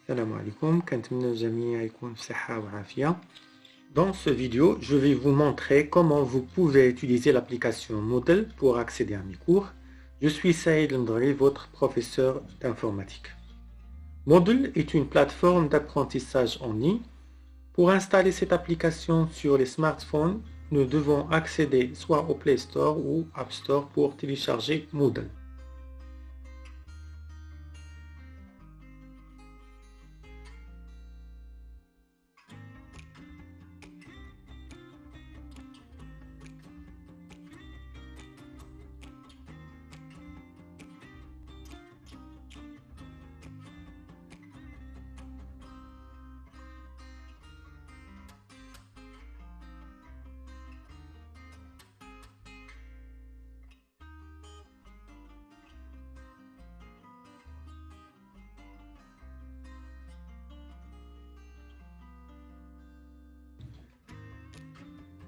Salam alaikum, كنتمنى الجميع يكون بصحة وعافية. Dans ce vidéo, je vais vous montrer comment vous pouvez utiliser l'application Moodle pour accéder à mes cours. Je suis Saïd Ndari, votre professeur d'informatique. Moodle est une plateforme d'apprentissage en ligne. Pour installer cette application sur les smartphones, nous devons accéder soit au Play Store ou App Store pour télécharger Moodle.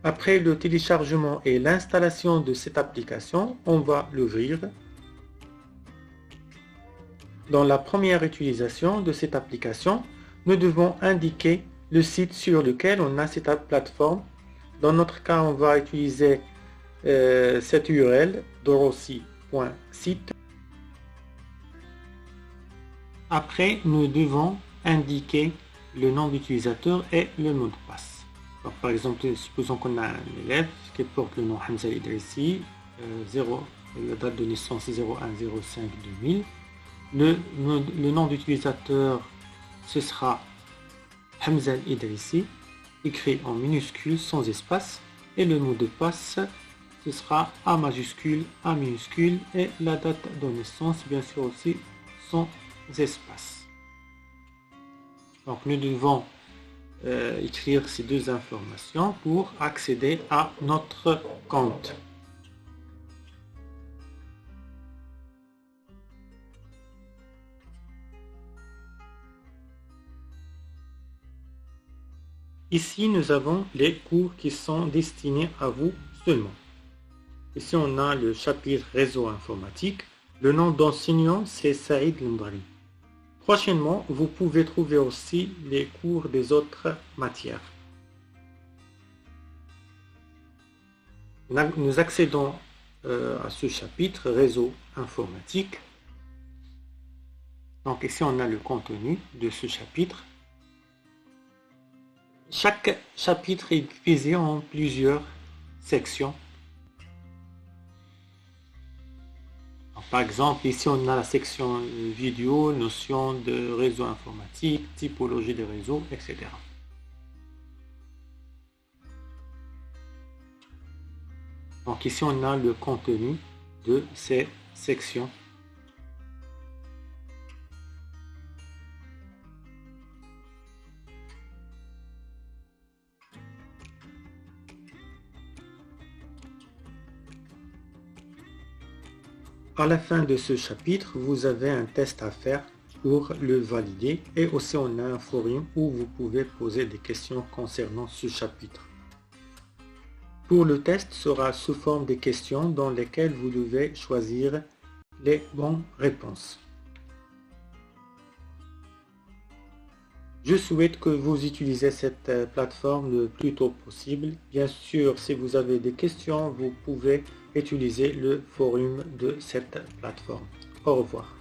Après le téléchargement et l'installation de cette application, on va l'ouvrir. Dans la première utilisation de cette application, nous devons indiquer le site sur lequel on a cette plateforme. Dans notre cas, on va utiliser cette URL dorossi.site. Après, nous devons indiquer le nom d'utilisateur et le mot de passe. Donc, par exemple, supposons qu'on a un élève qui porte le nom Hamza Idrissi, la date de naissance 01/05/2000. Le nom d'utilisateur, ce sera Hamza Idrissi, écrit en minuscule sans espace, et le mot de passe, ce sera A majuscule, A minuscule, et la date de naissance, bien sûr aussi, sans espace. Donc nous devons écrire ces deux informations pour accéder à notre compte. Ici, nous avons les cours qui sont destinés à vous seulement. Ici, on a le chapitre réseau informatique. Le nom d'enseignant, c'est Saïd Ndari. Prochainement, vous pouvez trouver aussi les cours des autres matières. Nous accédons à ce chapitre réseau informatique. Donc ici, on a le contenu de ce chapitre. Chaque chapitre est divisé en plusieurs sections. Par exemple, ici on a la section vidéo, notion de réseau informatique, typologie des réseaux, etc. Donc ici on a le contenu de ces sections. À la fin de ce chapitre, vous avez un test à faire pour le valider et aussi on a un forum où vous pouvez poser des questions concernant ce chapitre. Pour le test sera sous forme de questions dans lesquelles vous devez choisir les bonnes réponses. Je souhaite que vous utilisez cette plateforme le plus tôt possible. Bien sûr, si vous avez des questions, vous pouvez utiliser le forum de cette plateforme. Au revoir.